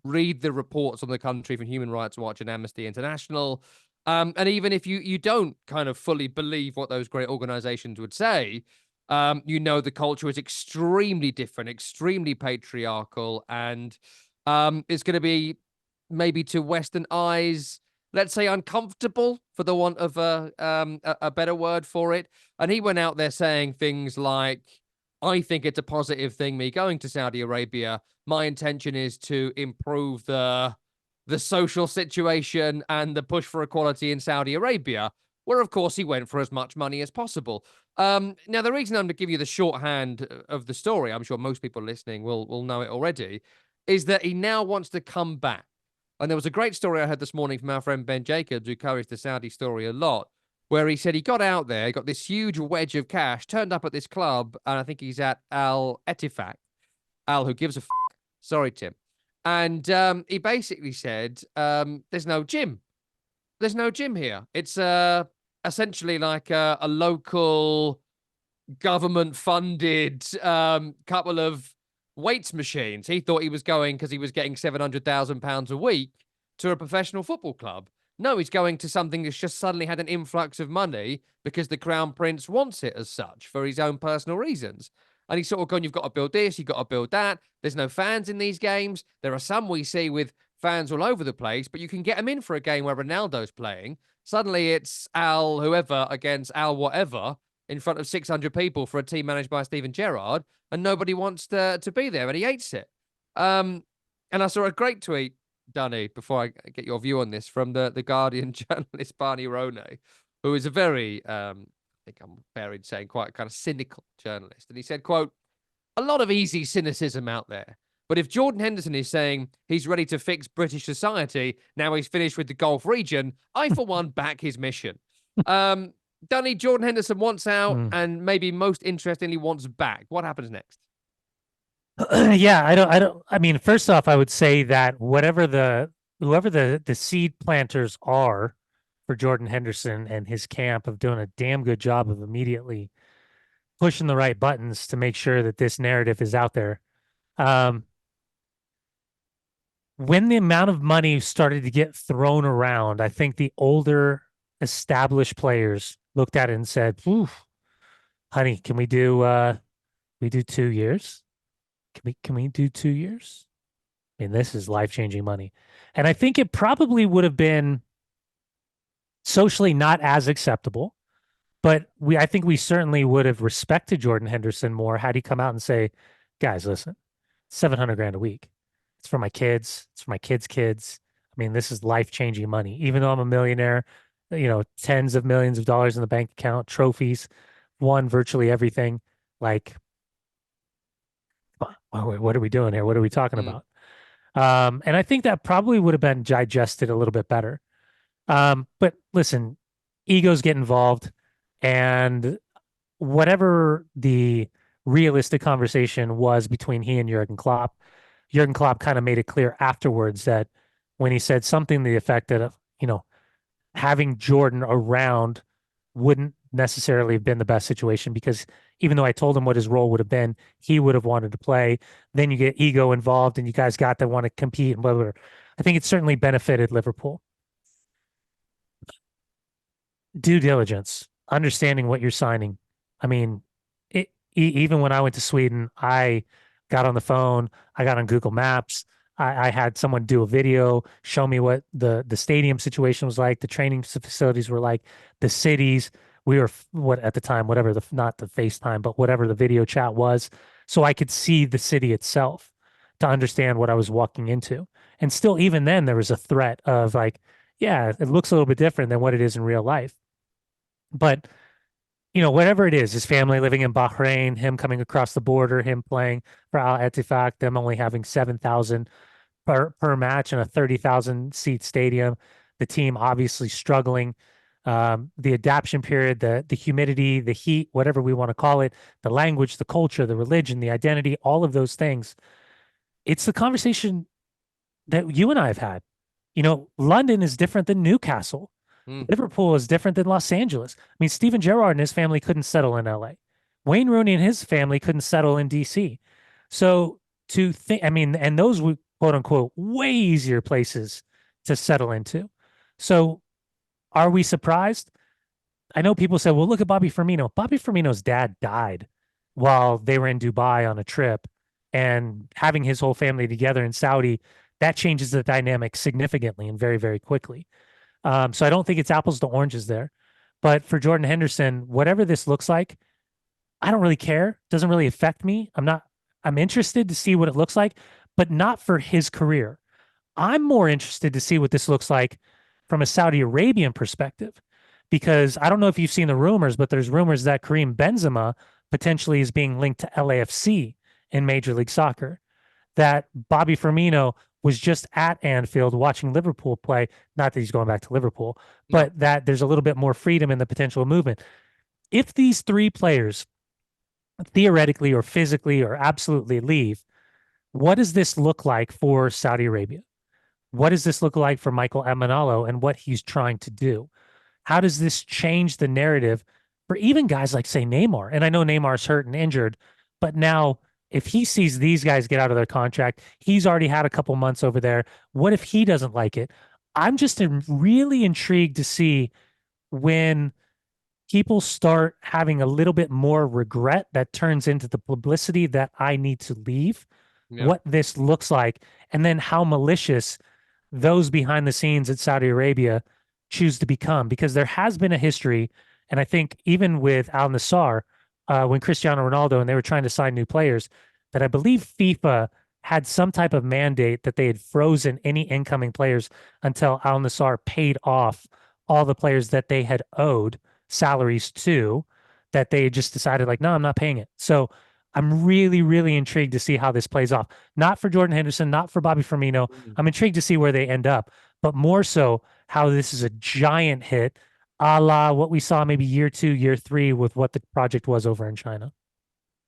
read the reports on the country from Human Rights Watch and Amnesty International. And even if you don't kind of fully believe what those great organizations would say, the culture is extremely different, extremely patriarchal, and it's going to be maybe to Western eyes, let's say, uncomfortable, for the want of a better word for it. And he went out there saying things like, I think it's a positive thing, me going to Saudi Arabia. My intention is to improve the social situation and the push for equality in Saudi Arabia, where, of course, he went for as much money as possible. Now, the reason I'm to give you the shorthand of the story, I'm sure most people listening will know it already, is that he now wants to come back. And there was a great story I heard this morning from our friend Ben Jacobs, who covers the Saudi story a lot, where he said he got out there, he got this huge wedge of cash, turned up at this club, and I think he's at Al Ettifaq. Al, who gives a sorry, Tim. And he basically said, there's no gym. There's no gym here. It's essentially like a local government-funded couple of weights machines. He thought he was going because he was getting £700,000 a week to a professional football club. No, he's going to something that's just suddenly had an influx of money because the Crown Prince wants it as such for his own personal reasons. And he's sort of gone, you've got to build this, you've got to build that. There's no fans in these games. There are some we see with fans all over the place, but you can get them in for a game where Ronaldo's playing. Suddenly it's Al whoever against Al whatever in front of 600 people for a team managed by Steven Gerrard, and nobody wants to be there, and he hates it. And I saw a great tweet, Dunny, before I get your view on this, from the Guardian journalist Barney Ronay, who is a very, I think I'm fair in saying, quite kind of cynical journalist. And he said, quote, a lot of easy cynicism out there. But if Jordan Henderson is saying he's ready to fix British society, now he's finished with the Gulf region, I, for one, back his mission. Dunny, Jordan Henderson wants out and maybe most interestingly wants back. What happens next? I mean, first off, I would say that whoever the seed planters are for Jordan Henderson and his camp of doing a damn good job of immediately pushing the right buttons to make sure that this narrative is out there. when the amount of money started to get thrown around, I think the older established players looked at it and said, "Oof, honey, can we do 2 years? Can we do 2 years? I mean, this is life-changing money." And I think it probably would have been socially not as acceptable, but I think we certainly would have respected Jordan Henderson more had he come out and say, guys, listen, 700 grand a week. It's for my kids. It's for my kids' kids. I mean, this is life-changing money. Even though I'm a millionaire, tens of millions of dollars in the bank account, trophies, won virtually everything. Like, what are we doing here? What are we talking Mm. about? And I think that probably would have been digested a little bit better. But listen, egos get involved, and whatever the realistic conversation was between he and Jurgen Klopp kind of made it clear afterwards that when he said something to the effect that, having Jordan around wouldn't necessarily have been the best situation because even though I told him what his role would have been, he would have wanted to play. Then you get ego involved and you guys got to want to compete and blah, blah, blah. I think it certainly benefited Liverpool. Due diligence, understanding what you're signing. I mean, even when I went to Sweden, I got on the phone, I got on Google Maps. I had someone do a video, show me what the stadium situation was like, the training facilities were like, the cities. We were what at the time, whatever the not the FaceTime, but whatever the video chat was, so I could see the city itself to understand what I was walking into. And still, even then, there was a threat of like, yeah, it looks a little bit different than what it is in real life. But whatever it is, his family living in Bahrain, him coming across the border, him playing for Al Ettifaq, them only having 7,000 per match in a 30,000 seat stadium, the team obviously struggling. The adaptation period, the humidity, the heat, whatever we want to call it, the language, the culture, the religion, the identity, all of those things. It's the conversation that you and I have had. London is different than Newcastle. Mm. Liverpool is different than Los Angeles. I mean, Steven Gerrard and his family couldn't settle in LA. Wayne Rooney and his family couldn't settle in DC. So to think, I mean, and those were quote unquote way easier places to settle into. So are we surprised? I know people say, well, look at Bobby Firmino. Bobby Firmino's dad died while they were in Dubai on a trip, and having his whole family together in Saudi, that changes the dynamic significantly and very, very quickly. So I don't think it's apples to oranges there. But for Jordan Henderson, whatever this looks like, I don't really care. Doesn't really affect me. I'm interested to see what it looks like, but not for his career. I'm more interested to see what this looks like from a Saudi Arabian perspective, because I don't know if you've seen the rumors, but there's rumors that Karim Benzema potentially is being linked to LAFC in Major League Soccer, that Bobby Firmino was just at Anfield watching Liverpool play. Not that he's going back to Liverpool, No. but that there's a little bit more freedom in the potential movement. If these three players theoretically or physically or absolutely leave, what does this look like for Saudi Arabia? What does this look like for Michael Emenalo and what he's trying to do? How does this change the narrative for even guys like, say, Neymar? And I know Neymar's hurt and injured, but now if he sees these guys get out of their contract, he's already had a couple months over there. What if he doesn't like it? I'm just really intrigued to see when people start having a little bit more regret that turns into the publicity that I need to leave, Yeah. what this looks like, and then how malicious those behind the scenes at Saudi Arabia choose to become. Because there has been a history, and I think even with Al Nassr, when Cristiano Ronaldo and they were trying to sign new players, that I believe FIFA had some type of mandate that they had frozen any incoming players until Al Nassr paid off all the players that they had owed salaries to, that they just decided like, no, I'm not paying it. So I'm really, really intrigued to see how this plays off. Not for Jordan Henderson, not for Bobby Firmino. Mm. I'm intrigued to see where they end up, but more so how this is a giant hit, a la what we saw maybe year 2, year 3 with what the project was over in China.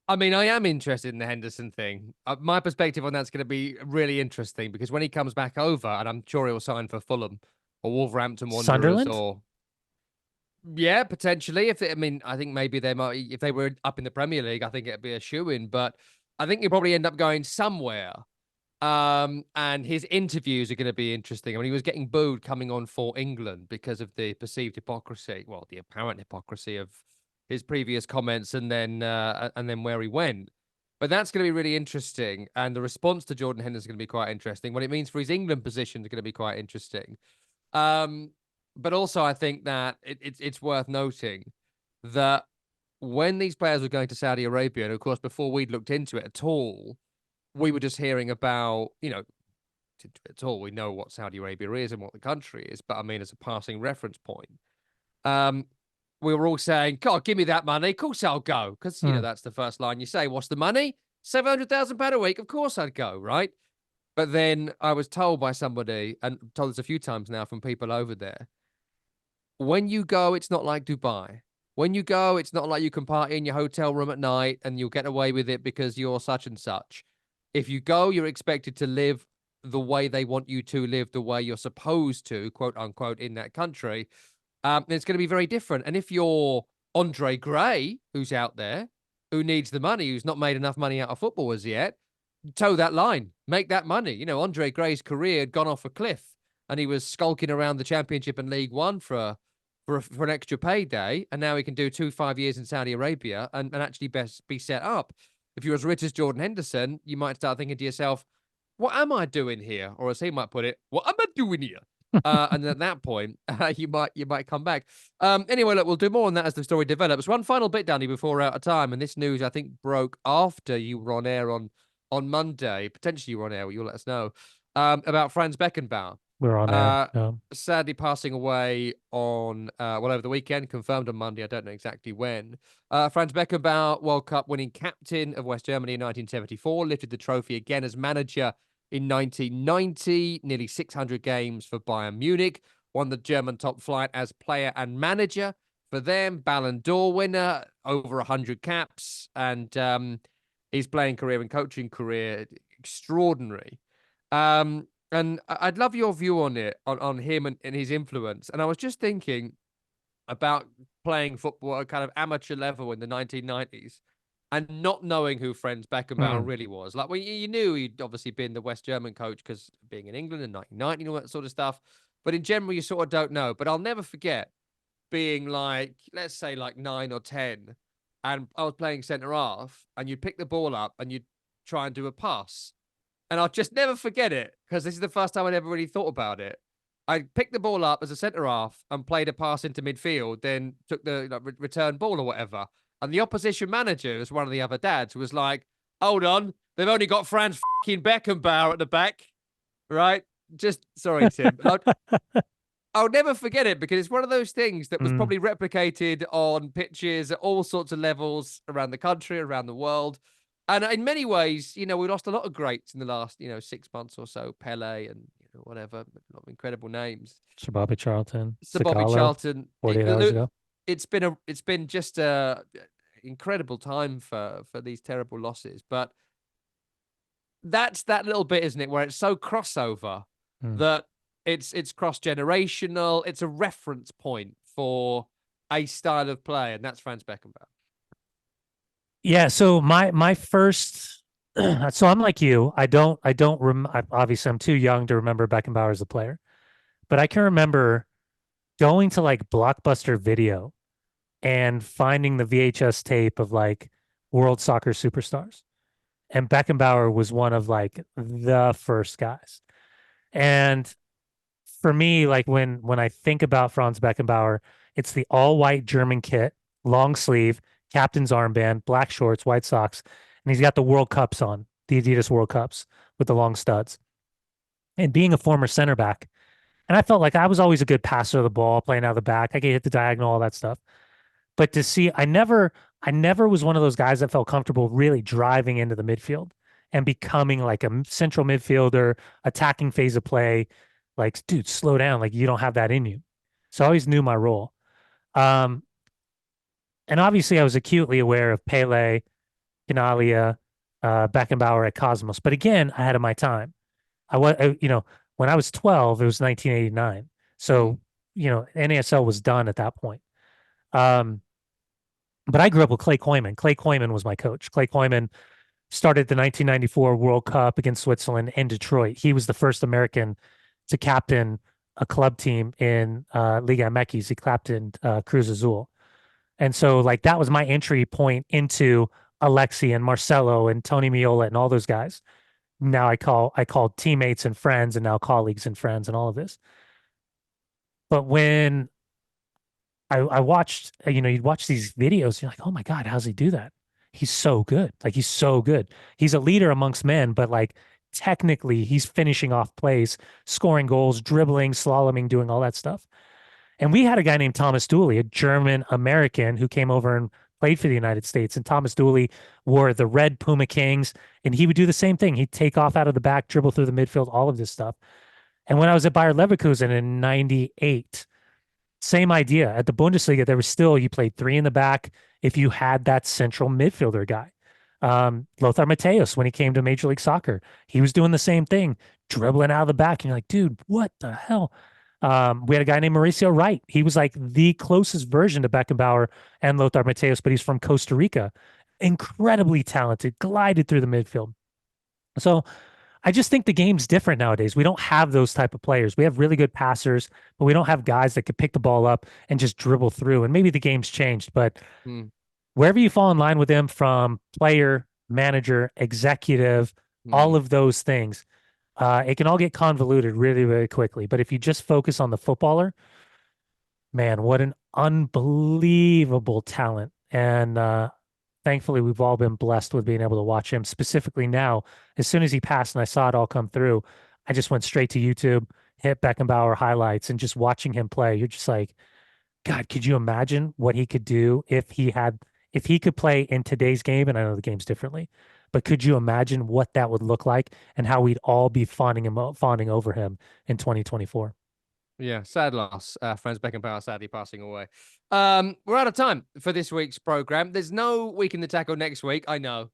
I mean, I am interested in the Henderson thing. My perspective on that's going to be really interesting because when he comes back over, and I'm sure he'll sign for Fulham or Wolverhampton Wanderers, Sunderland? or yeah, potentially. I mean, I think maybe they might if they were up in the Premier League. I think it'd be a shoe in, but I think he'll probably end up going somewhere. And his interviews are going to be interesting. I mean, he was getting booed coming on for England because of the perceived hypocrisy, well, the apparent hypocrisy of his previous comments, and then where he went. But that's going to be really interesting, and the response to Jordan Henderson is going to be quite interesting. What it means for his England position is going to be quite interesting. But also, I think that it's worth noting that when these players were going to Saudi Arabia, and of course, before we'd looked into it at all, we were just hearing about, at all. We know what Saudi Arabia is and what the country is, but I mean, as a passing reference point, we were all saying, God, give me that money. Of course I'll go. Because, that's the first line you say. What's the money? £700,000 a week. Of course I'd go, right? But then I was told by somebody, and told this a few times now from people over there, when you go, it's not like Dubai. When you go, it's not like you can party in your hotel room at night and you'll get away with it because you're such and such. If you go, you're expected to live the way they want you to live, the way you're supposed to, quote unquote, in that country. It's going to be very different. And if you're Andre Gray, who's out there, who needs the money, who's not made enough money out of football as yet, toe that line, make that money. Andre Gray's career had gone off a cliff and he was skulking around the Championship and League One for an extra payday. And now he can do 5 years in Saudi Arabia and actually best be set up. If you're as rich as Jordan Henderson, you might start thinking to yourself, what am I doing here? Or as he might put it, what am I doing here? And at that point, you might come back. Anyway, look, we'll do more on that as the story develops. One final bit, Danny, before we're out of time. And this news, I think, broke after you were on air on Monday. Potentially you were on air. You'll let us know about Franz Beckenbauer. We're on air. Sadly passing away on, over the weekend, confirmed on Monday. I don't know exactly when. Franz Beckenbauer, World Cup winning captain of West Germany in 1974, lifted the trophy again as manager in 1990, nearly 600 games for Bayern Munich, won the German top flight as player and manager for them, Ballon d'Or winner, over 100 caps, and his playing career and coaching career, extraordinary. And I'd love your view on it, on him and his influence. And I was just thinking about playing football at a kind of amateur level in the 1990s and not knowing who Franz Beckenbauer really was. Like, well, you knew he'd obviously been the West German coach because being in England in 1990 and all that sort of stuff. But in general, you sort of don't know. But I'll never forget being like, let's say like 9 or 10, and I was playing centre half, and you'd pick the ball up and you'd try and do a pass. And I'll just never forget it because this is the first time I'd ever really thought about it. I picked the ball up as a centre half and played a pass into midfield, then took the return ball or whatever. And the opposition manager, was one of the other dads, was like, hold on, they've only got Franz fucking Beckenbauer at the back, right? Just, sorry, Tim. I'll never forget it because it's one of those things that was probably replicated on pitches at all sorts of levels around the country, around the world. And in many ways, we lost a lot of greats in the last, 6 months or so. Pele and whatever, a lot of incredible names. Sir Bobby Charlton. Sir Bobby Charlton. 48 hours ago. It's been just a incredible time for these terrible losses. But that's that little bit, isn't it, where it's so crossover that it's cross-generational. It's a reference point for a style of play, and that's Franz Beckenbauer. Yeah, so my first, so I'm like you. Obviously I'm too young to remember Beckenbauer as a player, but I can remember going to like Blockbuster Video and finding the VHS tape of like World Soccer Superstars, and Beckenbauer was one of like the first guys. And for me, like when I think about Franz Beckenbauer, it's the all white German kit, long sleeve, captain's armband, black shorts, white socks, and he's got the World Cups on, the Adidas World Cups with the long studs. And being a former center back, and I felt like I was always a good passer of the ball, playing out of the back. I could hit the diagonal, all that stuff. But to see, I never was one of those guys that felt comfortable really driving into the midfield and becoming like a central midfielder, attacking phase of play. Like, dude, slow down. Like, you don't have that in you. So I always knew my role. And obviously, I was acutely aware of Pele, Canalia, Beckenbauer at Cosmos. But again, ahead of my time. When I was 12, it was 1989. So, NASL was done at that point. But I grew up with Clay Koyman. Clay Koyman was my coach. Clay Koyman started the 1994 World Cup against Switzerland in Detroit. He was the first American to captain a club team in Liga MX. He captained Cruz Azul. And so like that was my entry point into Alexi and Marcelo and Tony Miola and all those guys. Now I call teammates and friends and now colleagues and friends and all of this. But when I watched, you'd watch these videos, you're like, oh my God, how's he do that? He's so good. Like he's so good. He's a leader amongst men, but like technically he's finishing off plays, scoring goals, dribbling, slaloming, doing all that stuff. And we had a guy named Thomas Dooley, a German American who came over and played for the United States. And Thomas Dooley wore the red Puma Kings, and he would do the same thing. He'd take off out of the back, dribble through the midfield, all of this stuff. And when I was at Bayer Leverkusen in '98, same idea. At the Bundesliga, there was still, you played three in the back if you had that central midfielder guy. Lothar Matthäus, when he came to Major League Soccer, he was doing the same thing, dribbling out of the back. And you're like, dude, what the hell? We had a guy named Mauricio Wright. He was like the closest version to Beckenbauer and Lothar Matthäus, but he's from Costa Rica. Incredibly talented, glided through the midfield. So I just think the game's different nowadays. We don't have those type of players. We have really good passers, but we don't have guys that could pick the ball up and just dribble through. And maybe the game's changed, but wherever you fall in line with them, from player, manager, executive, all of those things, it can all get convoluted really, really quickly. But if you just focus on the footballer, man, what an unbelievable talent. And thankfully, we've all been blessed with being able to watch him. Specifically now, as soon as he passed and I saw it all come through, I just went straight to YouTube, hit Beckenbauer highlights, and just watching him play, you're just like, God, could you imagine what he could do if he could play in today's game? And I know the game's differently, but could you imagine what that would look like and how we'd all be fawning over him in 2024? Yeah, sad loss. Franz Beckenbauer sadly passing away. We're out of time for this week's program. There's no Week in the Tackle next week. I know.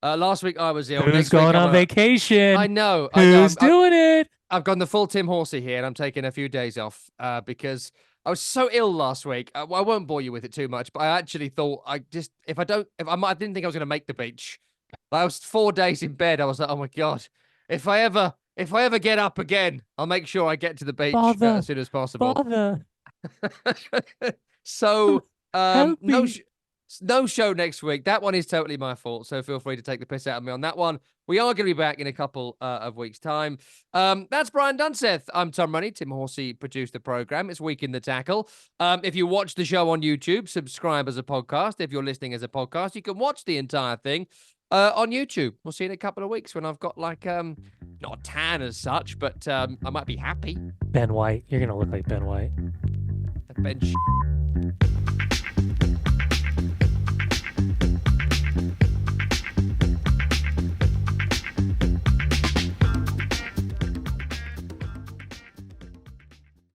Last week I was ill. Who's going on vacation? I know. Who's doing it? I've gone the full Tim Horsey here, and I'm taking a few days off because I was so ill last week. I won't bore you with it too much, but I actually thought I didn't think I was going to make the beach. I was 4 days in bed. I was like, oh my God, if I ever get up again, I'll make sure I get to the beach as soon as possible. So, no show next week. That one is totally my fault. So feel free to take the piss out of me on that one. We are going to be back in a couple of weeks' time. That's Brian Dunseth. I'm Tom Runny. Tim Horsey produced the program. It's Week in the Tackle. If you watch the show on YouTube, subscribe as a podcast. If you're listening as a podcast, you can watch the entire thing on YouTube. We'll see you in a couple of weeks when I've got like not a tan as such, but I might be happy. Ben White. You're gonna look like Ben White. Ben